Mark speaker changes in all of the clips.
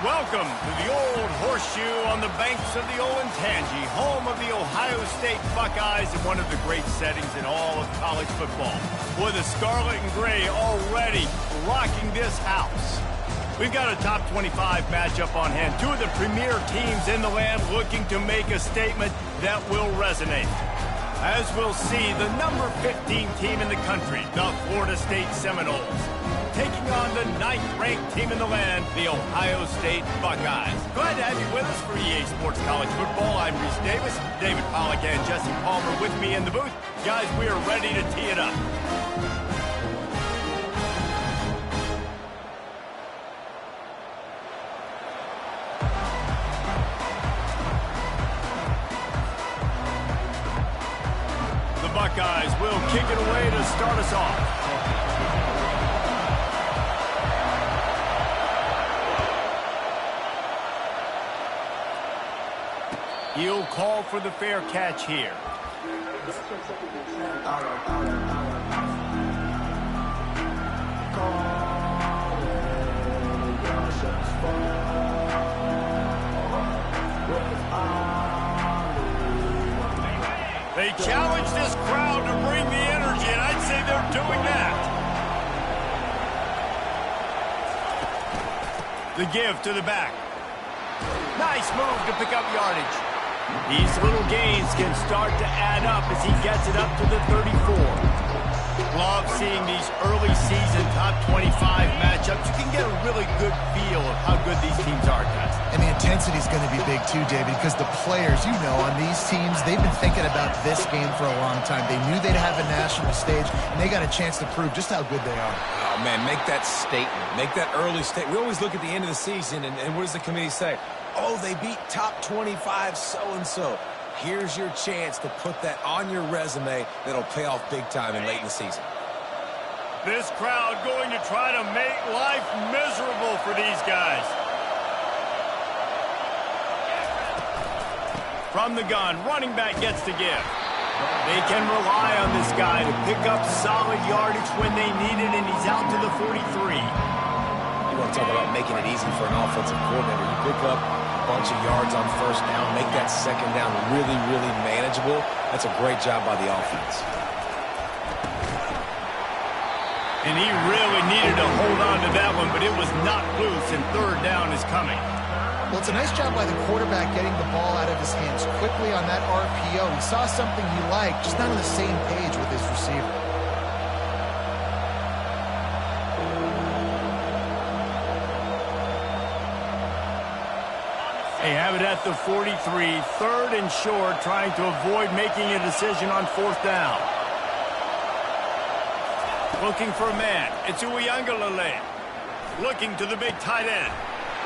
Speaker 1: Welcome to the Old Horseshoe on the banks of the Olentangy, home of the Ohio State Buckeyes and one of the great settings in all of college football. With the Scarlet and Gray already rocking this house. We've got a top 25 matchup on hand. Two of the premier teams in the land looking to make a statement that will resonate. As we'll see, the number 15 team in the country, the Florida State Seminoles, taking on the 9th-ranked team in the land, the Ohio State Buckeyes. Glad to have you with us for EA Sports College Football. I'm Reese Davis, David Pollack and Jesse Palmer with me in the booth. Guys, we are ready to tee it up. The Buckeyes will kick it away to start us off. He'll call for the fair catch here. They challenge this crowd to bring the energy, and I'd say they're doing that. The give to the back. Nice move to pick up yardage. These little gains can start to add up as he gets it up to the 34. Love seeing these early season top 25 matchups. You can get a really good feel of how good these teams are, guys.
Speaker 2: And the intensity is going to be big too, David, because the players, you know, on these teams, they've been thinking about this game for a long time. They knew they'd have a national stage, and they got a chance to prove just how good they are.
Speaker 3: Oh, man, make that statement. Make that early statement. We always look at the end of the season, and what does the committee say? Oh, they beat top 25 so-and-so. Here's your chance to put that on your resume that'll pay off big time and late in the season.
Speaker 1: This crowd going to try to make life miserable for these guys. From the gun, running back gets to give. They can rely on this guy to pick up solid yardage when they need it, and he's out to the 43.
Speaker 3: You want to talk about making it easy for an offensive coordinator. You pick up a bunch of yards on first down, make that second down really, really manageable. That's a great job by the offense.
Speaker 1: And he really needed to hold on to that one, but it was not loose, and third down is coming.
Speaker 2: Well, it's a nice job by the quarterback getting the ball out of his hands quickly on that RPO. He saw something he liked, just not on the same page with his receiver.
Speaker 1: They have it at the 43, third and short, trying to avoid making a decision on fourth down. Looking for a man. It's Uiagalelei. Looking to the big tight end.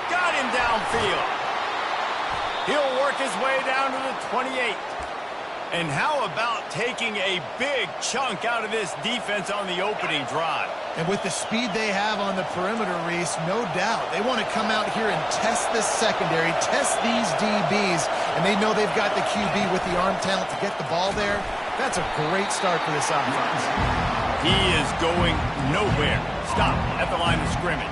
Speaker 1: Got him downfield. He'll work his way down to the 28. And how about taking a big chunk out of this defense on the opening drive?
Speaker 2: And with the speed they have on the perimeter, Reese, no doubt, they want to come out here and test this secondary, test these DBs, and they know they've got the QB with the arm talent to get the ball there. That's a great start for this offense.
Speaker 1: He is going nowhere. Stop at the line of scrimmage.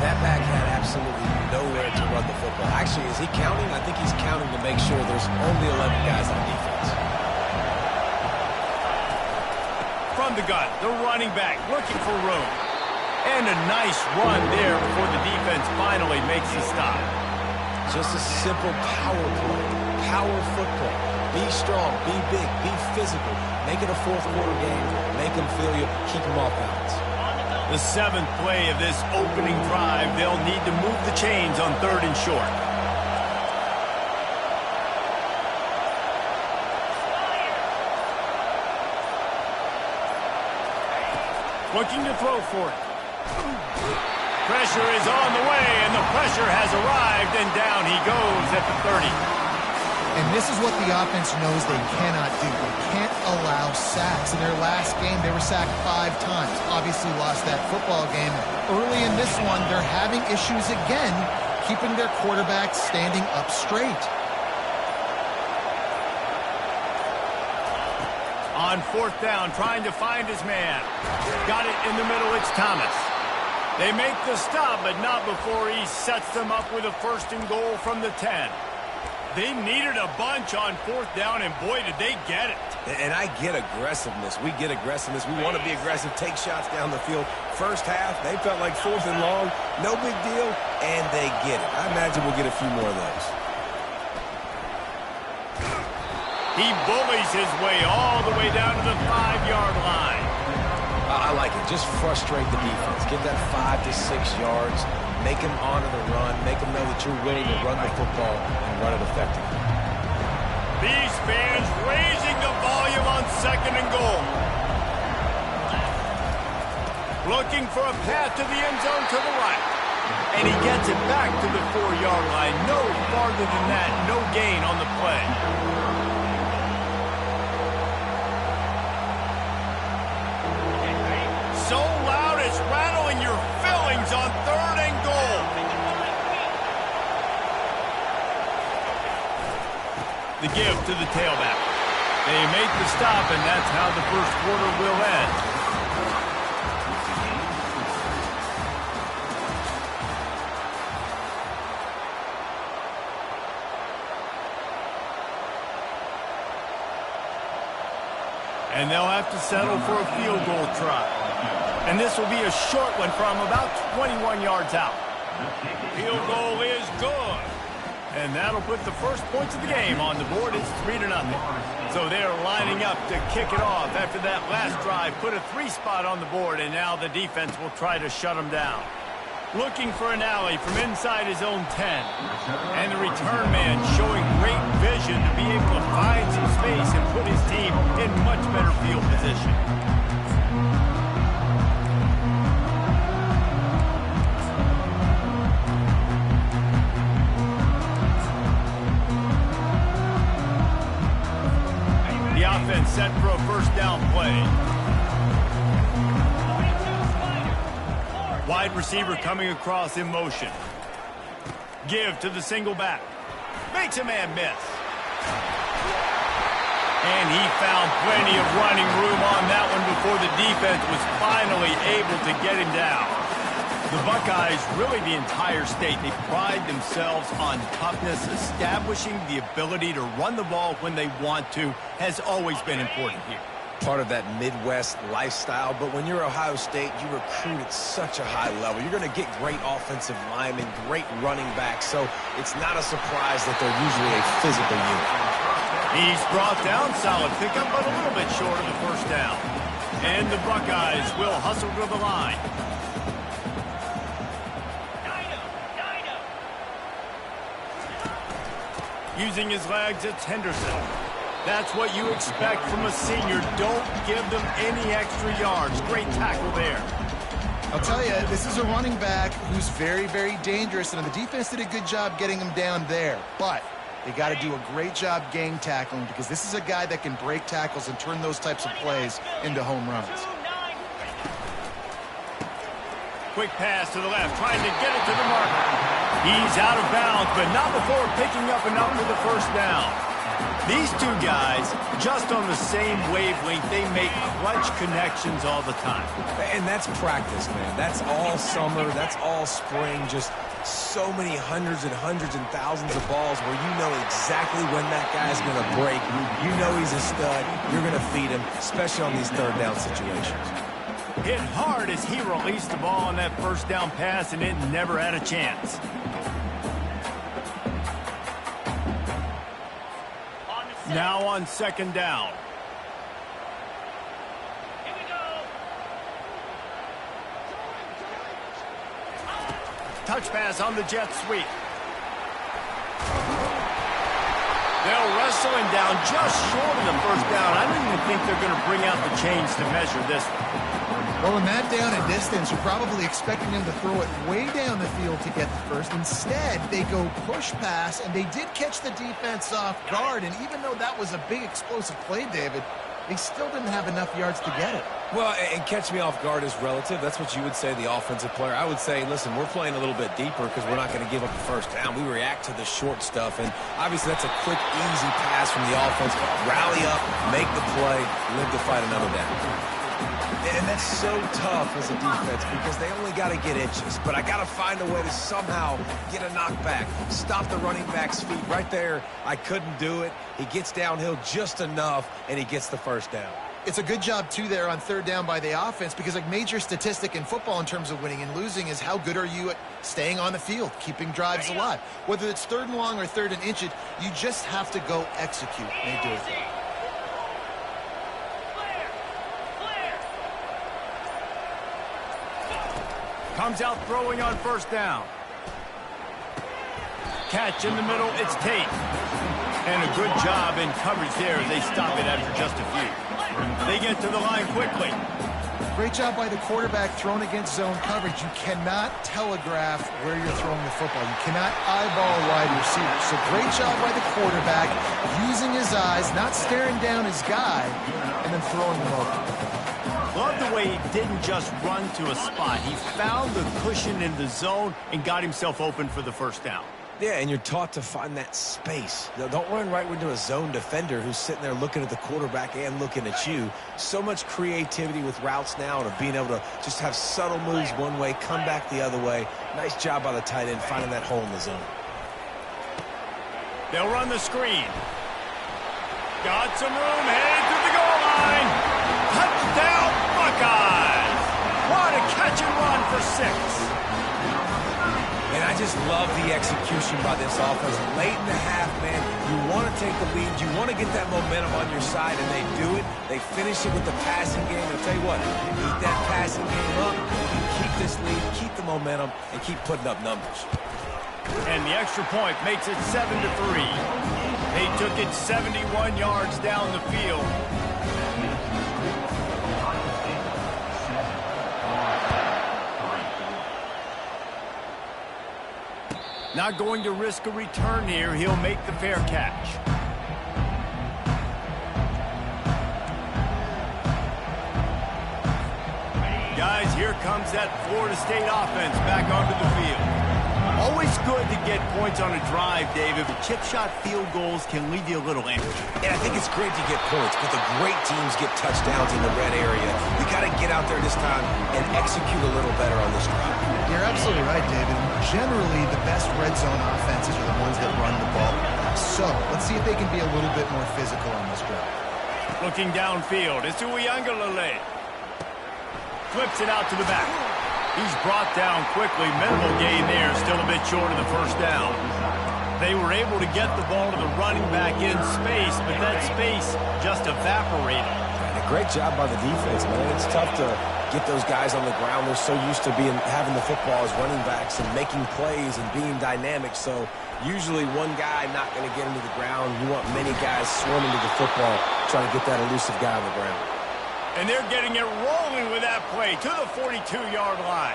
Speaker 3: That back had absolutely nowhere to run the football. Actually, is he counting? I think he's counting to make sure there's only 11 guys on defense.
Speaker 1: From the gun, the running back looking for room. And a nice run there before the defense finally makes the stop.
Speaker 3: Just a simple power play, power football. Be strong, be big, be physical. Make it a fourth quarter game. Make them feel you, keep them off balance.
Speaker 1: The seventh play of this opening drive, they'll need to move the chains on third and short. Looking to throw for it. Pressure is on the way, and the pressure has arrived, and down he goes at the 30.
Speaker 2: And this is what the offense knows they cannot do. They can't allow sacks. In their last game, they were sacked 5 times. Obviously lost that football game. Early in this one, they're having issues again, keeping their quarterback standing up straight.
Speaker 1: On fourth down, trying to find his man. Got it in the middle, it's Thomas. They make the stop, but not before he sets them up with a 1st and goal from the 10. They needed a bunch on 4th down, and boy, did they get it.
Speaker 3: And I get aggressiveness. We get aggressiveness. We want to be aggressive, take shots down the field. First half, they felt like 4th and long. No big deal, and they get it. I imagine we'll get a few more of those.
Speaker 1: He bullies his way all the way down to the 5-yard line.
Speaker 3: I like it. Just frustrate the defense. Get that 5 to 6 yards. Make them honor the run. Make them know that you're willing to run the football and run it effectively.
Speaker 1: These fans raising the volume on 2nd and goal. Looking for a path to the end zone to the right. And he gets it back to the 4-yard line. No farther than that. No gain on the play. So loud it's rattling your fillings on 3rd and goal. The give to the tailback. They make the stop, and that's how the 1st quarter will end. And they'll have to settle for a field goal try. And this will be a short one from about 21 yards out. Field goal is good. And that'll put the first points of the game on the board. It's 3-0. So they're lining up to kick it off after that last drive. Put a 3 spot on the board, and now the defense will try to shut them down. Looking for an alley from inside his own 10. And the return man showing great vision to be able to find some space and put his team in much better field position. The offense set for a 1st down play. Wide receiver coming across in motion. Give to the single back. Makes a man miss. And he found plenty of running room on that one before the defense was finally able to get him down. The Buckeyes, really the entire state, they pride themselves on toughness. Establishing the ability to run the ball when they want to has always been important here.
Speaker 3: Part of that Midwest lifestyle, but when you're Ohio State, you recruit at such a high level. You're going to get great offensive linemen, great running backs, so it's not a surprise that they're usually a physical unit.
Speaker 1: He's brought down, solid pickup, but a little bit short of the 1st down. And the Buckeyes will hustle to the line. Using his legs, it's Henderson. That's what you expect from a senior. Don't give them any extra yards. Great tackle there.
Speaker 2: I'll tell you, this is a running back who's very, very dangerous, and the defense did a good job getting him down there. But they got to do a great job game tackling, because this is a guy that can break tackles and turn those types of plays into home runs.
Speaker 1: Quick pass to the left, trying to get it to the marker. He's out of bounds, but not before picking up enough for the 1st down. These two guys, just on the same wavelength, they make clutch connections all the time.
Speaker 3: And that's practice, man. That's all summer. That's all spring. Just so many hundreds and thousands of balls where you know exactly when that guy's going to break. You know he's a stud. You're going to feed him, especially on these 3rd down situations.
Speaker 1: Hit hard as he released the ball on that 1st down pass, and it never had a chance. Now on 2nd down.
Speaker 4: Here we go.
Speaker 1: Touch pass on the jet sweep. They'll wrestle him down just short of the 1st down. I don't even think they're going to bring out the chains to measure this one.
Speaker 2: Well, in that down and distance, you're probably expecting him to throw it way down the field to get the 1st. Instead, they go push pass, and they did catch the defense off guard. And even though that was a big explosive play, David, they still didn't have enough yards to get it.
Speaker 3: Well, and catch me off guard is relative. That's what you would say, the offensive player. I would say, listen, we're playing a little bit deeper because we're not going to give up the 1st down. We react to the short stuff, and obviously that's a quick, easy pass from the offense. Rally up, make the play, live to fight another down. And that's so tough as a defense because they only got to get inches. But I got to find a way to somehow get a knockback, stop the running back's feet. Right there, I couldn't do it. He gets downhill just enough, and he gets the first down.
Speaker 2: It's a good job, too, there on third down by the offense because a major statistic in football in terms of winning and losing is how good are you at staying on the field, keeping drives alive. Whether it's third and long or third and inches, you just have to go execute. They do it.
Speaker 1: Comes out throwing on first down. Catch in the middle, it's Tate. And a good job in coverage there as they stop it after just a few. They get to the line quickly.
Speaker 2: Great job by the quarterback thrown against zone coverage. You cannot telegraph where you're throwing the football. You cannot eyeball a wide receiver. So great job by the quarterback using his eyes, not staring down his guy, and then throwing him over.
Speaker 1: Love the way he didn't just run to a spot. He found the cushion in the zone and got himself open for the first down.
Speaker 3: Yeah, and you're taught to find that space. Don't run right into a zone defender who's sitting there looking at the quarterback and looking at you. So much creativity with routes now and of being able to just have subtle moves one way, come back the other way. Nice job by the tight end finding that hole in the zone.
Speaker 1: They'll run the screen. Got some room, headed to the goal line. Touchdown, Buckeyes! What a catch and run for 6.
Speaker 3: And I just love the execution by this offense. Late in the half, man, you want to take the lead. You want to get that momentum on your side, and they do it. They finish it with the passing game. I'll tell you what, you eat that passing game up, you keep this lead, keep the momentum, and keep putting up numbers.
Speaker 1: And the extra point makes it 7-3. They took it 71 yards down the field. Not going to risk a return here. He'll make the fair catch. Guys, here comes that Florida State offense back onto the field. Always good to get points on a drive, David, but chip shot field goals can leave you a little empty.
Speaker 3: And I think it's great to get points, but the great teams get touchdowns in the red area. You got to get out there this time and execute a little better on this drive.
Speaker 2: You're absolutely right, David. Generally, the best red zone offenses are the ones that run the ball. So, let's see if they can be a little bit more physical on this drive.
Speaker 1: Looking downfield, it's Uiagalelei. Flips it out to the back. He's brought down quickly. Minimal gain there, still a bit short of the first down. They were able to get the ball to the running back in space, but that space just evaporated.
Speaker 3: And a great job by the defense, man. It's tough to get those guys on the ground. They're so used to having the football as running backs and making plays and being dynamic. So usually one guy not going to get into the ground. You want many guys swarming to the football, trying to get that elusive guy on the ground.
Speaker 1: And they're getting it rolling with that play to the 42-yard line.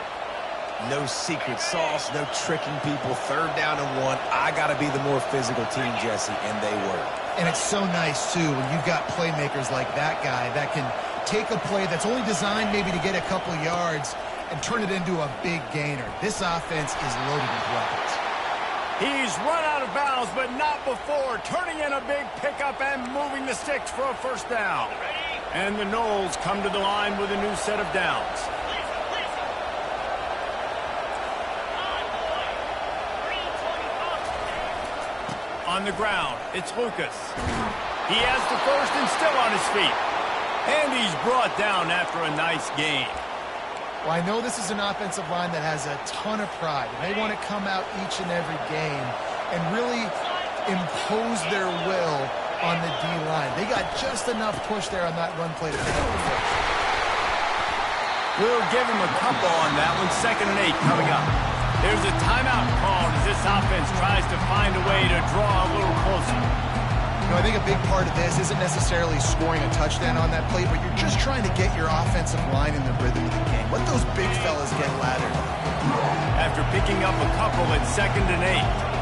Speaker 3: No secret sauce, no tricking people. Third down and 1. I got to be the more physical team, Jesse, and they were.
Speaker 2: And it's so nice, too, when you've got playmakers like that guy that can take a play that's only designed maybe to get a couple yards and turn it into a big gainer. This offense is loaded with weapons.
Speaker 1: He's run out of bounds, but not before. Turning in a big pickup and moving the sticks for a first down. And the Noles come to the line with a new set of downs. On the ground, it's Lucas. He has the first and still on his feet. And he's brought down after a nice gain.
Speaker 2: Well, I know this is an offensive line that has a ton of pride. And they want to come out each and every game and really impose their will on the D-line. They got just enough push there on that run play to pick up the first.
Speaker 1: We'll give him a couple on that one. 2nd and 8 coming up. There's a timeout called as this offense tries to find a way to draw a little closer.
Speaker 2: You know, I think a big part of this isn't necessarily scoring a touchdown on that play, but you're just trying to get your offensive line in the rhythm of the game. Let those big fellas get lathered.
Speaker 1: After picking up a couple at 2nd and 8.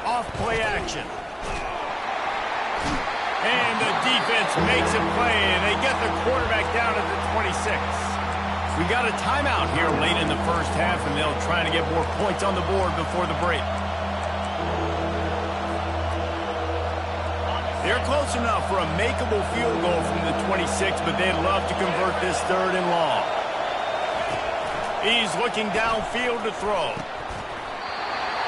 Speaker 1: Off-play action. And the defense makes a play, and they get the quarterback down at the 26. We got a timeout here late in the first half, and they'll try to get more points on the board before the break. They're close enough for a makeable field goal from the 26, but they'd love to convert this 3rd and long. He's looking downfield to throw.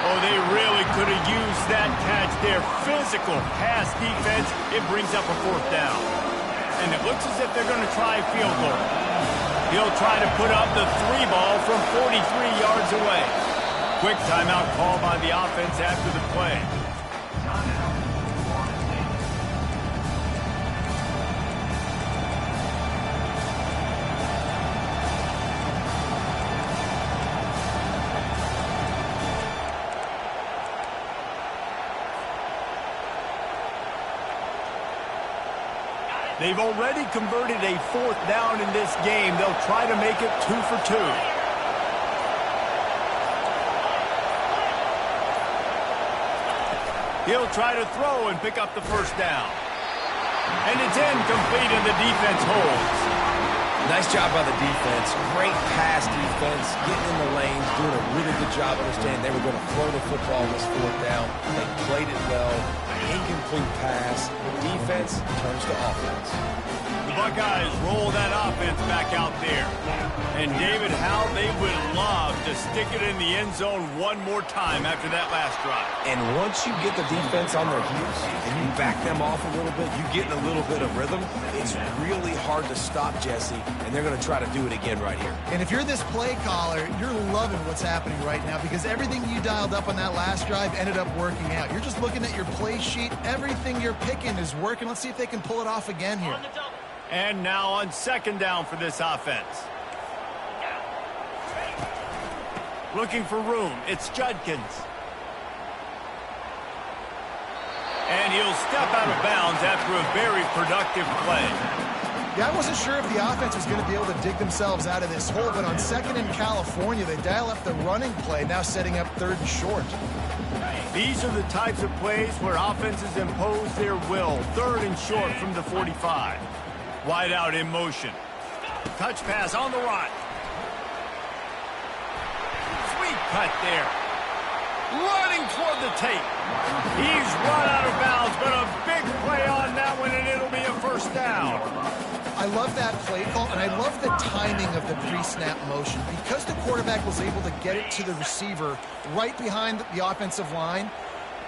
Speaker 1: Oh, they really could have used that catch there. Physical pass defense. It brings up a 4th down. And it looks as if they're going to try a field goal. He'll try to put up the 3 ball from 43 yards away. Quick timeout call by the offense after the play. They've already converted a 4th down in this game. They'll try to make it 2 for 2. He'll try to throw and pick up the 1st down. And it's incomplete and the defense holds.
Speaker 3: Nice job by the defense. Great pass defense, getting in the lanes, doing a really good job understanding they were going to throw the football on this 4th down. They played it well. Incomplete pass. Defense turns to offense.
Speaker 1: The Buckeyes roll that offense back out there. And David, how they would love to stick it in the end zone one more time after that last drive.
Speaker 3: And once you get the defense on their heels and you back them off a little bit, you get in a little bit of rhythm, it's really hard to stop, Jesse, and they're going to try to do it again right here.
Speaker 2: And if you're this play caller, you're loving what's happening right now because everything you dialed up on that last drive ended up working out. You're just looking at your play sheet. Everything you're picking is working. Let's see if they can pull it off again here.
Speaker 1: And now on 2nd down for this offense. Looking for room. It's Judkins. And he'll step out of bounds after a very productive play.
Speaker 2: Yeah, I wasn't sure if the offense was going to be able to dig themselves out of this hole, but on 2nd in California, they dial up the running play, now setting up 3rd and short.
Speaker 1: These are the types of plays where offenses impose their will. 3rd and short from the 45. Wide out in motion. Touch pass on the run. Sweet cut there. Running toward the tape. He's run out of bounds, but a big play on that one, and it'll be a 1st down.
Speaker 2: I love that play call, and I love the timing of the pre-snap motion. Because the quarterback was able to get it to the receiver right behind the offensive line,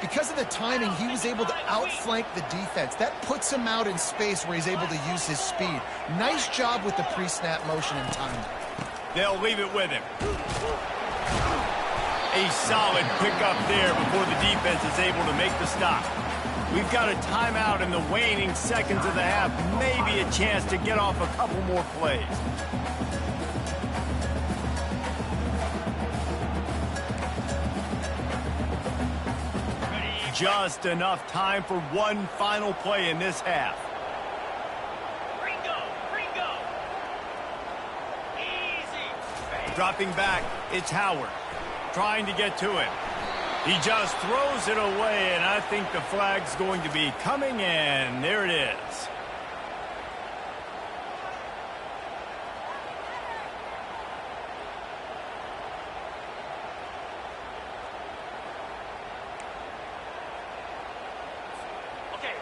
Speaker 2: because of the timing, he was able to outflank the defense. That puts him out in space where he's able to use his speed. Nice job with the pre-snap motion and timing.
Speaker 1: They'll leave it with him. A solid pickup there before the defense is able to make the stop. We've got a timeout in the waning seconds of the half. Maybe a chance to get off a couple more plays. Just enough time for one final play in this half.
Speaker 4: Ringo. Easy.
Speaker 1: Dropping back, it's Howard. Trying to get to it. He just throws it away, and I think the flag's going to be coming in. There it is.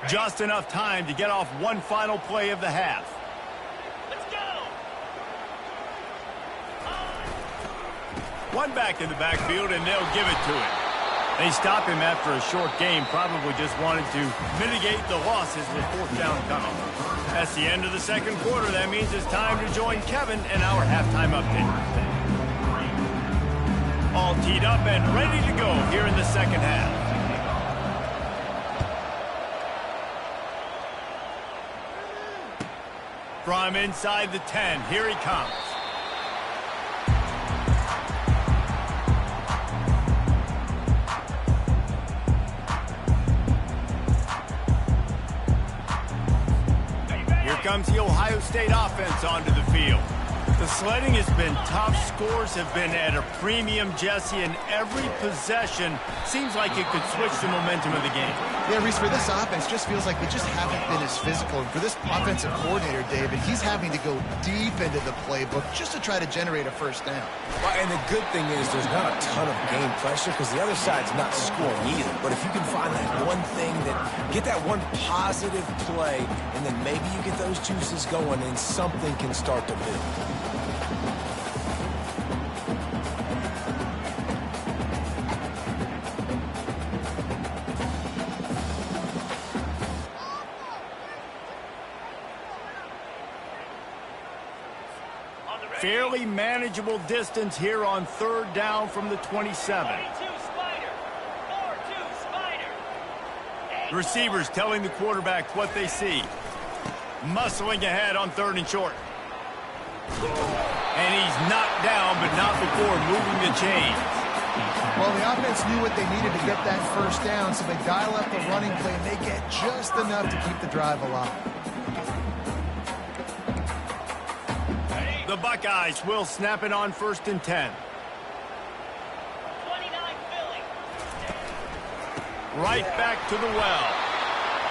Speaker 1: Just enough time to get off one final play of the half.
Speaker 4: Let's go.
Speaker 1: One back in the backfield, and they'll give it to him. They stop him after a short game, probably just wanted to mitigate the losses with 4th down coming. That's the end of the second quarter. That means it's time to join Kevin in our halftime update. All teed up and ready to go here in the second half. From inside the 10, here he comes. Here comes the Ohio State offense onto the field. The sledding has been tough. Scores have been at a premium, Jesse, and every possession seems like it could switch the momentum of the game.
Speaker 2: Yeah, Reese, for this offense, just feels like they just haven't been as physical. And for this offensive coordinator, David, he's having to go deep into the playbook just to try to generate a first down.
Speaker 3: Well, and the good thing is there's not a ton of game pressure because the other side's not scoring either. But if you can find that one thing, get that one positive play, and then maybe you get those juices going and something can start to build.
Speaker 1: Fairly manageable distance here on third down from the 27.
Speaker 4: 22 Spider. 4-2 Spider.
Speaker 1: The receivers telling the quarterback what they see. Muscling ahead on third and short. And he's knocked down, but not before moving the chains.
Speaker 2: Well, the offense knew what they needed to get that first down, so they dial up the running play, and they get just enough to keep the drive alive.
Speaker 1: The Buckeyes will snap it on first and 10.
Speaker 4: 29 Philly.
Speaker 1: Right back to the well.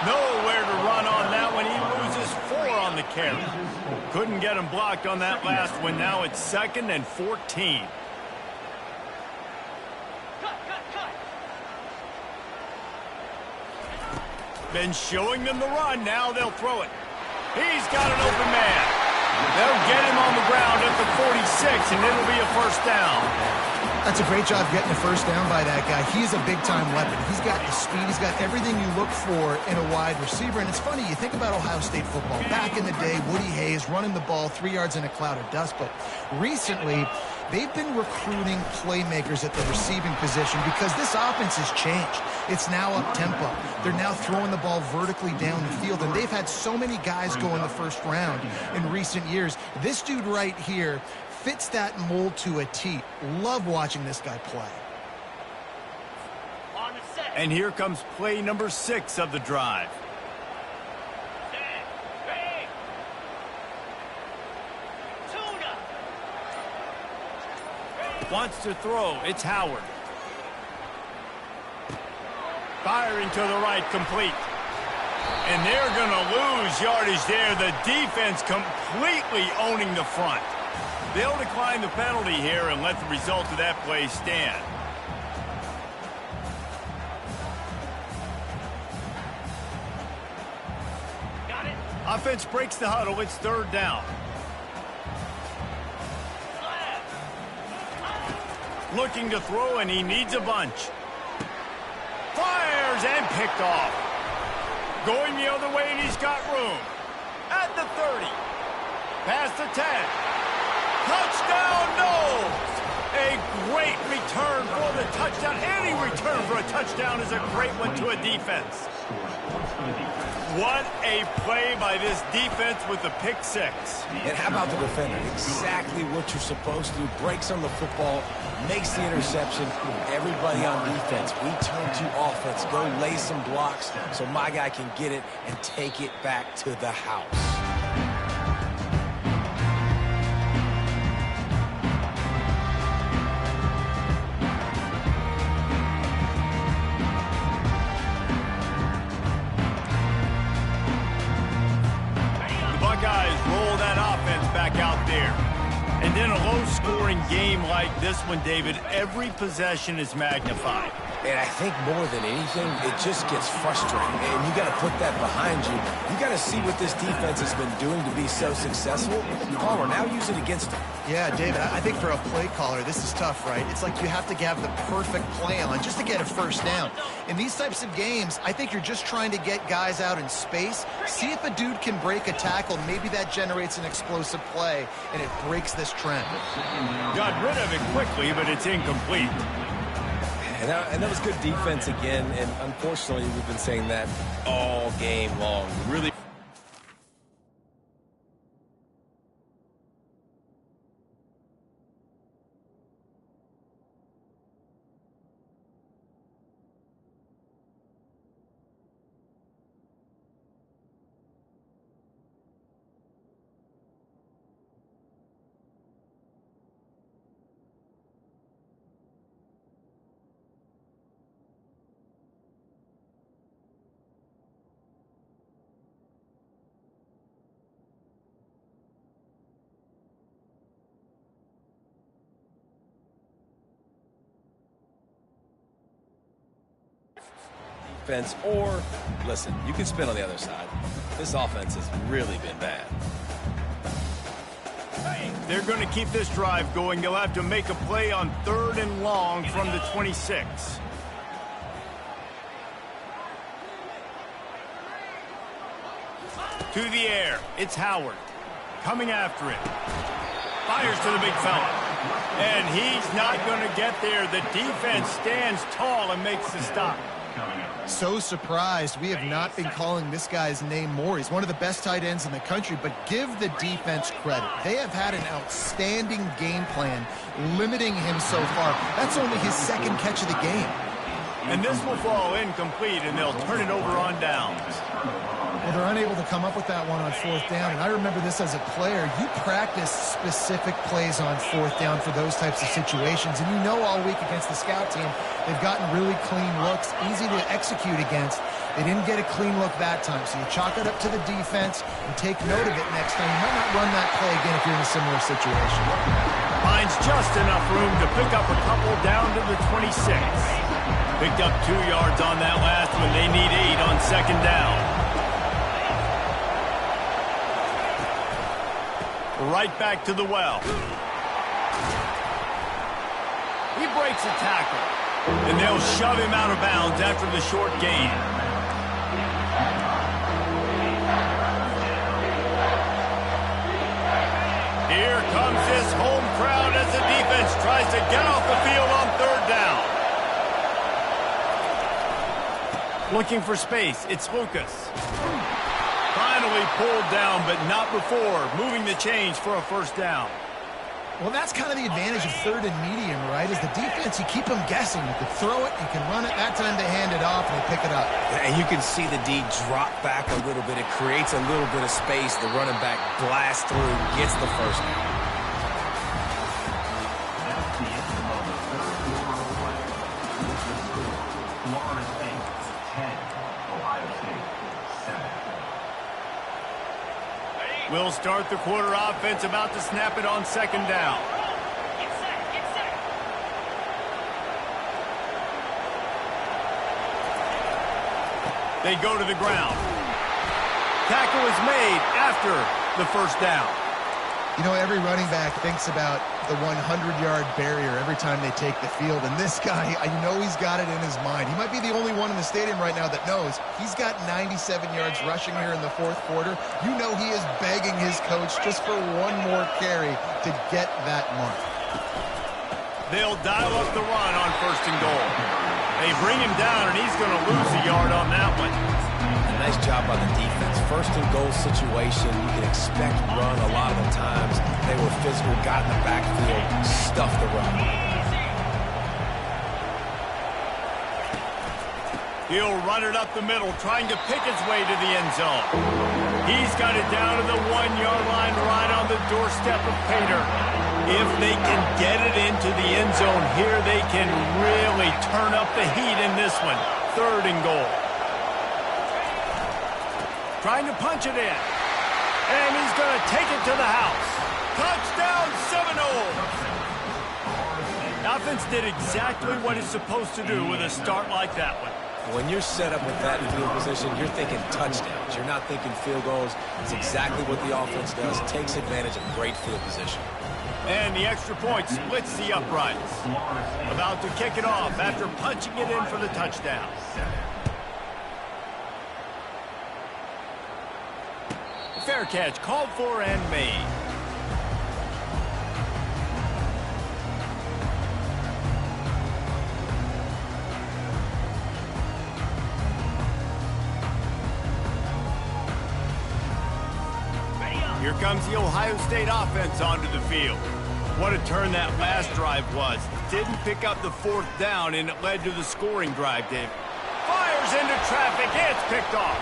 Speaker 1: Nowhere to run on that one. He loses 4 on the carry. Couldn't get him blocked on that last one. Now it's 2nd and 14.
Speaker 4: Cut.
Speaker 1: Been showing them the run. Now they'll throw it. He's got an open man. They'll get him on the ground at the 46, and it'll be a first down.
Speaker 2: That's a great job getting a first down by that guy. He's a big-time weapon. He's got the speed. He's got everything you look for in a wide receiver. And it's funny, you think about Ohio State football. Back in the day, Woody Hayes running the ball 3 yards in a cloud of dust. But recently, they've been recruiting playmakers at the receiving position because this offense has changed. It's now up-tempo. They're now throwing the ball vertically down the field, and they've had so many guys go in the first round in recent years. This dude right here fits that mold to a T. Love watching this guy play.
Speaker 4: On the set.
Speaker 1: And here comes play number 6 of the drive.
Speaker 4: Set. Ready. Tuna.
Speaker 1: Wants to throw. It's Howard. Firing to the right, complete. And they're going to lose yardage there. The defense completely owning the front. They'll decline the penalty here and let the result of that play stand.
Speaker 4: Got it.
Speaker 1: Offense breaks the huddle. It's third down. Looking to throw, and he needs a bunch. Fires and picked off. Going the other way, and he's got room. At the 30. Past the 10. Touchdown, no! A great return for the touchdown. Any return for a touchdown is a great one to a defense. What a play by this defense with the pick 6.
Speaker 3: And how about the defender? Exactly what you're supposed to do. Breaks on the football, makes the interception. Everybody on defense, we turn to offense. Go lay some blocks so my guy can get it and take it back to the house.
Speaker 1: Out there. And in a low-scoring game like this one, David, every possession is magnified.
Speaker 3: And I think more than anything, it just gets frustrating. And you got to put that behind you. You got to see what this defense has been doing to be so successful. Palmer, now use it against them.
Speaker 2: Yeah, David, I think for a play caller, this is tough, right? It's like you have to have the perfect play on just to get a first down. In these types of games, I think you're just trying to get guys out in space, see if a dude can break a tackle. Maybe that generates an explosive play, and it breaks this trend.
Speaker 1: Got rid of it quickly, but it's incomplete.
Speaker 3: And that was good defense again, and unfortunately, we've been saying that all game long. Really defense, or, listen, you can spin on the other side. This offense has really been bad.
Speaker 1: They're going to keep this drive going. They'll have to make a play on 3rd and long from the 26. To the air. It's Howard. Coming after it. Fires to the big fella. And he's not going to get there. The defense stands tall and makes the stop.
Speaker 2: So surprised we have not been calling this guy's name more. He's one of the best tight ends in the country, but give the defense credit. They have had an outstanding game plan limiting him so far. That's only his 2nd catch of the game.
Speaker 1: And this will fall incomplete, and they'll turn it over on downs.
Speaker 2: Well, they're unable to come up with that one on 4th down, and I remember this as a player. You practice specific plays on 4th down for those types of situations, and you know all week against the scout team, they've gotten really clean looks, easy to execute against. They didn't get a clean look that time, so you chalk it up to the defense and take note of it next time. You might not run that play again if you're in a similar situation.
Speaker 1: Finds just enough room to pick up a couple down to the 26. Picked up 2 yards on that last one. They need 8 on 2nd down. Right back to the well. He breaks a tackle, and they'll shove him out of bounds after the short gain. Here comes this home crowd as the defense tries to get off the field on 3rd down. Looking for space, it's Lucas. Finally pulled down, but not before moving the chains for a 1st down.
Speaker 2: Well, that's kind of the advantage of 3rd and medium, right? Is the defense, you keep them guessing. You can throw it, you can run it. That time they hand it off and they pick it up.
Speaker 3: And you can see the D drop back a little bit. It creates a little bit of space. The running back blasts through, gets the 1st down.
Speaker 1: We'll start the quarter offense, about to snap it on 2nd down.
Speaker 4: Get set, get set.
Speaker 1: They go to the ground. Tackle is made after the 1st down.
Speaker 2: You know, every running back thinks about the 100-yard barrier every time they take the field. And this guy, I know he's got it in his mind. He might be the only one in the stadium right now that knows he's got 97 yards rushing here in the 4th quarter. You know he is begging his coach just for one more carry to get that mark.
Speaker 1: They'll dial up the run on 1st and goal. They bring him down, and he's going to lose a yard on that one.
Speaker 3: Nice job by the defense. 1st and goal situation, you can expect run a lot of the times. They were physical, got in the backfield, stuffed the run.
Speaker 1: He'll run it up the middle, trying to pick his way to the end zone. He's got it down to the 1-yard line, right on the doorstep of Pater. If they can get it into the end zone here, they can really turn up the heat in this one. 3rd and goal. Trying to punch it in. And he's going to take it to the house. Touchdown, 7-0. Offense did exactly what it's supposed to do with a start like that one.
Speaker 3: When you're set up with that field position, you're thinking touchdowns. You're not thinking field goals. It's exactly what the offense does. Takes advantage of great field position.
Speaker 1: And the extra point splits the uprights. About to kick it off after punching it in for the touchdown. Fair catch called for and made. Here comes the Ohio State offense onto the field. What a turn that last drive was. Didn't pick up the 4th down, and it led to the scoring drive, Dave. Fires into traffic. It's picked off.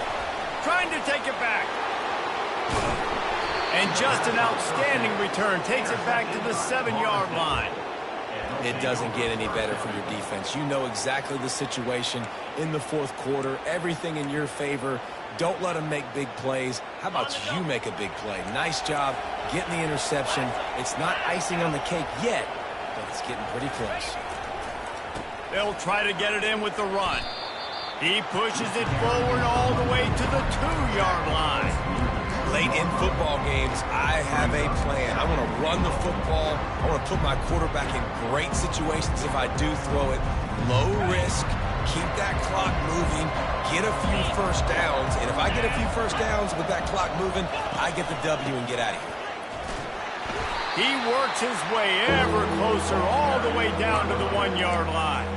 Speaker 1: Trying to take it back. And just an outstanding return. Takes it back to the 7-yard line.
Speaker 3: It doesn't get any better for your defense. You know exactly the situation in the 4th quarter. Everything in your favor. Don't let them make big plays. How about you make a big play? Nice job getting the interception. It's not icing on the cake yet, but it's getting pretty close.
Speaker 1: They'll try to get it in with the run. He pushes it forward all the way to the 2-yard line.
Speaker 3: Late in football games, I have a plan. I want to run the football. I want to put my quarterback in great situations if I do throw it. Low risk, keep that clock moving, get a few first downs. And if I get a few first downs with that clock moving, I get the W and get out of here.
Speaker 1: He works his way ever closer all the way down to the 1-yard line.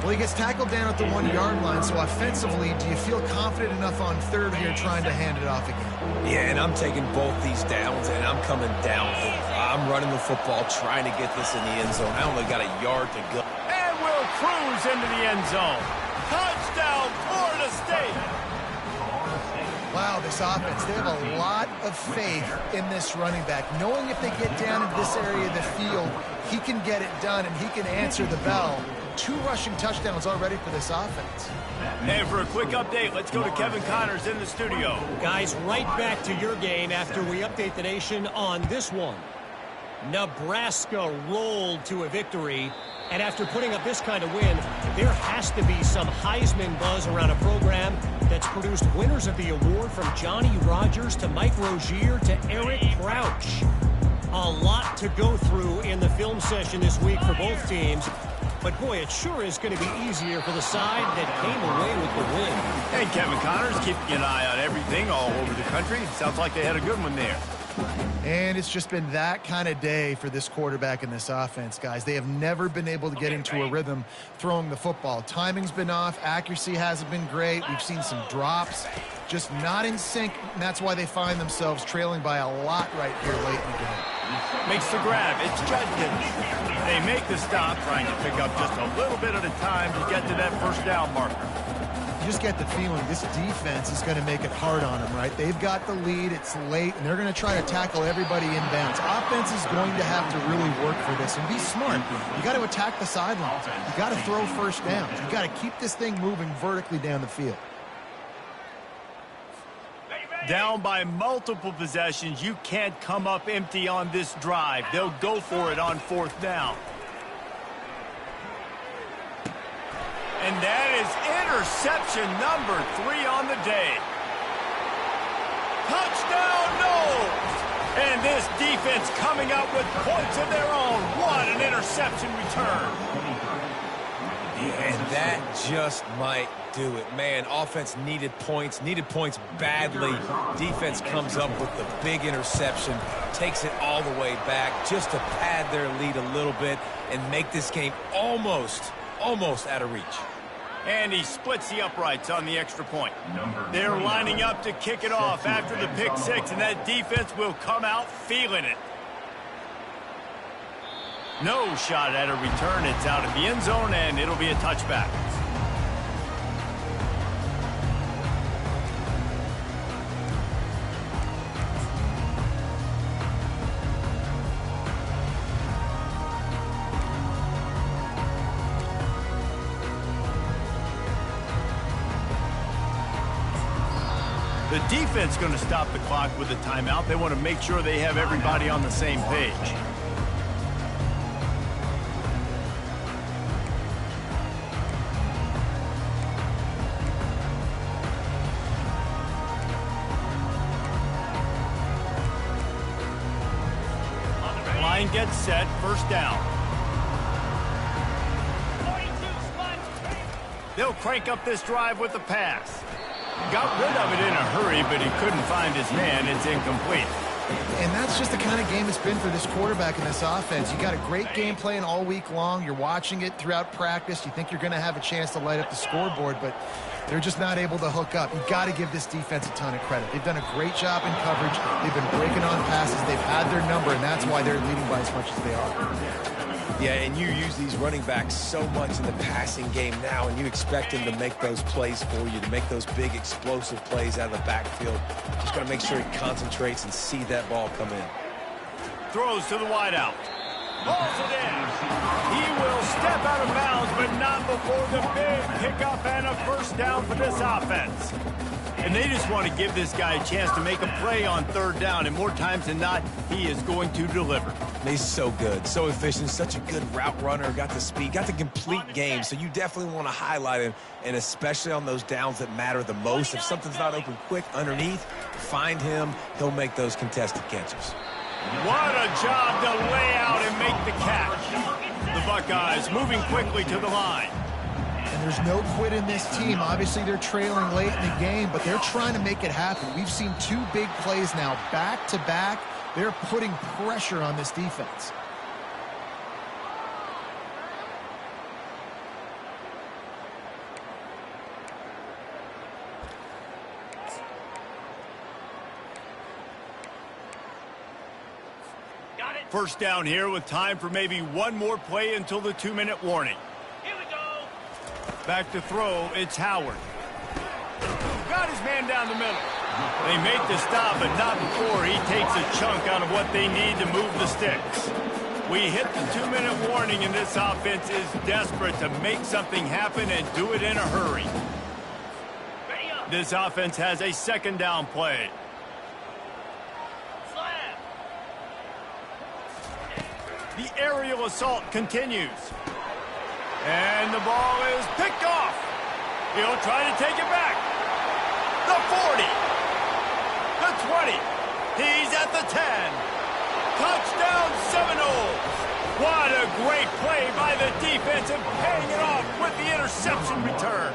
Speaker 2: Well, he gets tackled down at the 1-yard line, so offensively, do you feel confident enough on third here trying to hand it off again?
Speaker 3: Yeah, and I'm taking both these downs, and I'm coming downhill. I'm running the football, trying to get this in the end zone. I only got a yard to go.
Speaker 1: And will cruise into the end zone. Touchdown, Florida State!
Speaker 2: Wow, this offense, they have a lot of faith in this running back. Knowing if they get down into this area of the field, he can get it done and he can answer the bell. 2 rushing touchdowns already for this offense.
Speaker 1: And for a quick update, let's go to Kevin Connors in the studio.
Speaker 5: Guys, right back to your game after we update the nation on this one. Nebraska rolled to a victory, and after putting up this kind of win, there has to be some Heisman buzz around a program that's produced winners of the award from Johnny Rodgers to Mike Rozier to Eric Crouch. A lot to go through in the film session this week for both teams. But, boy, it sure is going to be easier for the side that came away with the win.
Speaker 1: And Kevin Connors keeping an eye on everything all over the country. Sounds like they had a good one there.
Speaker 2: And it's just been that kind of day for this quarterback and this offense, guys. They have never been able to get into a rhythm throwing the football. Timing's been off. Accuracy hasn't been great. We've seen some drops. Just not in sync, and that's why they find themselves trailing by a lot right here late in the game.
Speaker 1: Makes the grab. It's Judkins. They make the stop, trying to pick up just a little bit at a time to get to that first down marker.
Speaker 2: You just get the feeling this defense is going to make it hard on them, right? They've got the lead. It's late, and they're going to try to tackle everybody inbounds. Offense is going to have to really work for this and be smart. You got to attack the sidelines. You got to throw first downs. You got to keep this thing moving vertically down the field.
Speaker 1: Down by multiple possessions, you can't come up empty on this drive. They'll go for it on 4th down. And that is interception number 3 on the day. Touchdown, Noles! And this defense coming out with points of their own. What an interception return.
Speaker 3: Yeah, and that just might do it. Man, offense needed points badly. Defense comes up with the big interception, takes it all the way back just to pad their lead a little bit and make this game almost out of reach.
Speaker 1: And he splits the uprights on the extra point. They're lining up to kick it off after the pick 6, and that defense will come out feeling it. No shot at a return. It's out of the end zone, and it'll be a touchback. The defense going to stop the clock with a timeout. They want to make sure they have everybody on the same page. Line gets set, first down. They'll crank up this drive with the pass. Got rid of it in a hurry, but he couldn't find his man. It's incomplete.
Speaker 2: And that's just the kind of game it's been for this quarterback in this offense. You got a great game plan all week long. You're watching it throughout practice. You think you're going to have a chance to light up the scoreboard, but they're just not able to hook up. You got to give this defense a ton of credit. They've done a great job in coverage. They've been breaking on passes. They've had their number, and that's why they're leading by as much as they are.
Speaker 3: Yeah, and you use these running backs so much in the passing game now, and you expect them to make those plays for you, to make those big explosive plays out of the backfield. Just got to make sure he concentrates and see that ball come in.
Speaker 1: Throws to the wideout. Balls it in. He will step out of bounds, but not before the big pickup and a first down for this offense. And they just want to give this guy a chance to make a play on 3rd down, and more times than not, he is going to deliver.
Speaker 3: He's so good, so efficient, such a good route runner, got the speed, got the complete game, so you definitely want to highlight him, and especially on those downs that matter the most. If something's not open quick underneath, find him, he'll make those contested catches.
Speaker 1: What a job to lay out and make the catch. The Buckeyes moving quickly to the line.
Speaker 2: And there's no quit in this team. Obviously, they're trailing late in the game, but they're trying to make it happen. We've seen 2 big plays now, back-to-back. They're putting pressure on this defense.
Speaker 4: Got it.
Speaker 1: First down here with time for maybe one more play until the 2-minute warning.
Speaker 4: Here we go.
Speaker 1: Back to throw, it's Howard. Got his man down the middle. They make the stop, but not before he takes a chunk out of what they need to move the sticks. We hit the 2-minute warning, and this offense is desperate to make something happen and do it in a hurry.
Speaker 4: Ready up.
Speaker 1: This offense has a second down play.
Speaker 4: Slam.
Speaker 1: The aerial assault continues. And the ball is picked off. He'll try to take it back. The 40. The 20. He's at the 10. Touchdown Seminoles. What a great play by the defense and paying it off with the interception return.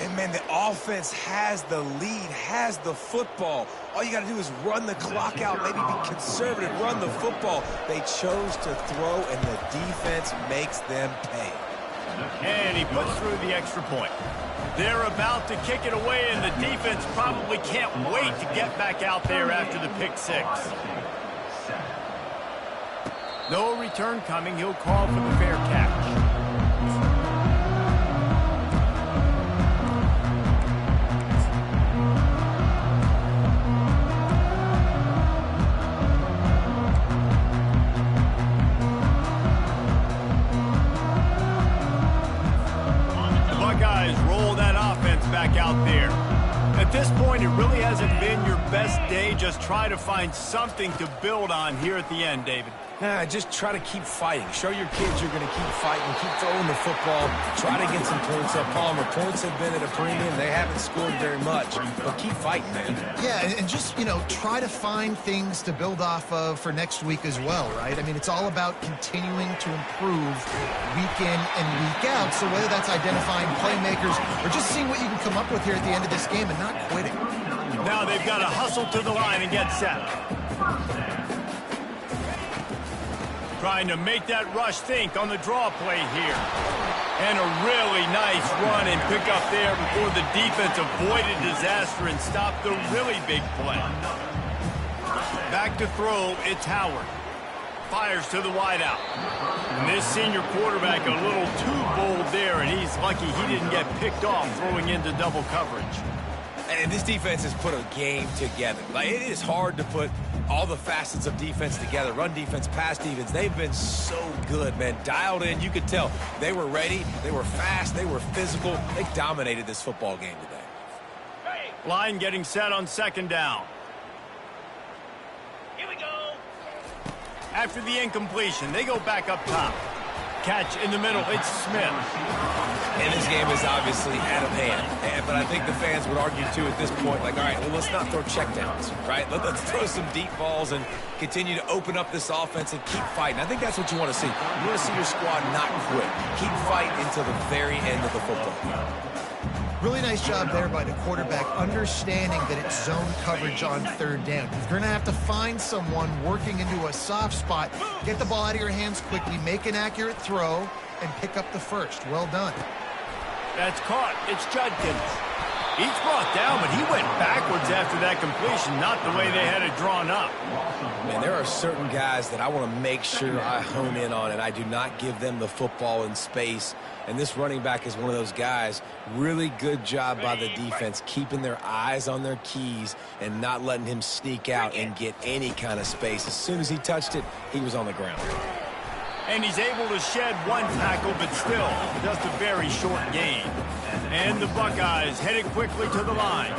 Speaker 3: And, man, the offense has the lead, has the football. All you got to do is run the clock out, maybe be conservative, run the football. They chose to throw, and the defense makes them pay.
Speaker 1: And he puts through the extra point. They're about to kick it away, and the defense probably can't wait to get back out there after the pick 6. No return coming. He'll call for the fair catch. Back out there. At this point, it really hasn't been your best day. Just try to find something to build on here at the end, David.
Speaker 3: Just try to keep fighting. Show your kids you're going to keep fighting, keep throwing the football, try to get some points up. Palmer, points have been at a premium. They haven't scored very much, but keep fighting, man.
Speaker 2: Yeah, and just, try to find things to build off of for next week as well, right? I mean, it's all about continuing to improve week in and week out. So whether that's identifying playmakers or just seeing what you can come up with here at the end of this game and not quitting.
Speaker 1: Now they've got to hustle to the line and get set. Trying to make that rush think on the draw play here. And a really nice run and pick up there before the defense avoided disaster and stopped the really big play. Back to throw, it's Howard. Fires to the wideout. And this senior quarterback a little too bold there, and he's lucky he didn't get picked off throwing into double coverage.
Speaker 3: And this defense has put a game together. Like, it is hard to put all the facets of defense together. Run defense, pass defense. They've been so good, man. Dialed in. You could tell they were ready. They were fast. They were physical. They dominated this football game today.
Speaker 1: Line getting set on second down.
Speaker 4: Here we go.
Speaker 1: After the incompletion, they go back up top. Catch in the middle. It's Smith.
Speaker 3: And this game is obviously out of hand. But I think the fans would argue, too, at this point, like, all right, well, let's not throw checkdowns, right? Let's throw some deep balls and continue to open up this offense and keep fighting. I think that's what you want to see. You want to see your squad not quit. Keep fighting until the very end of the football game.
Speaker 2: Really nice job there by the quarterback, understanding that it's zone coverage on third down. You're going to have to find someone working into a soft spot, get the ball out of your hands quickly, make an accurate throw, and pick up the first. Well done.
Speaker 1: That's caught. It's Judkins. He's brought down, but he went backwards after that completion, not the way they had it drawn up.
Speaker 3: Man, there are certain guys that I want to make sure I hone in on, and I do not give them the football in space. And this running back is one of those guys. Really good job by the defense, keeping their eyes on their keys and not letting him sneak out and get any kind of space. As soon as he touched it, he was on the ground.
Speaker 1: And he's able to shed one tackle, but still just a very short gain. And the Buckeyes headed quickly to the line.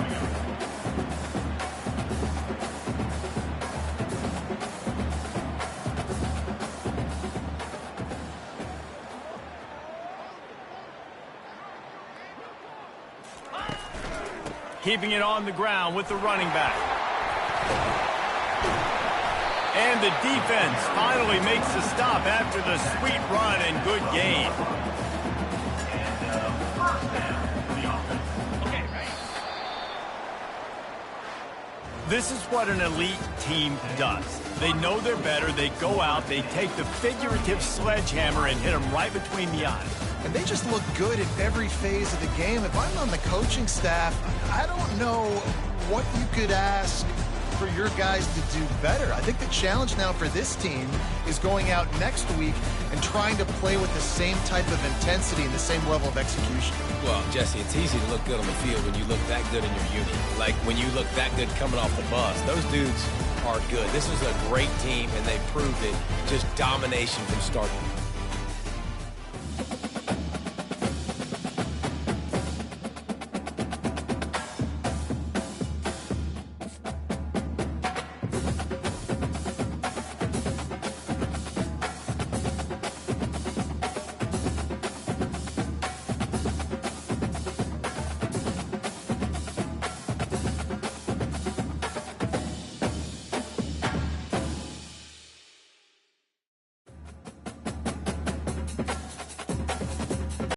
Speaker 1: keeping it on the ground with the running back. And the defense finally makes the stop after the sweet run and good gain. This is what an elite team does. They know they're better. They go out. They take the figurative sledgehammer and hit them right between the eyes.
Speaker 2: And they just look good in every phase of the game. If I'm on the coaching staff, I don't know what you could ask for your guys to do better. I think the challenge now for this team is going out next week and trying to play with the same type of intensity and the same level of execution.
Speaker 3: Well, Jesse, it's easy to look good on the field when you look that good in your unit. Like when you look that good coming off the bus. Those dudes are good. This is a great team, and they proved it. Just domination from start to finish.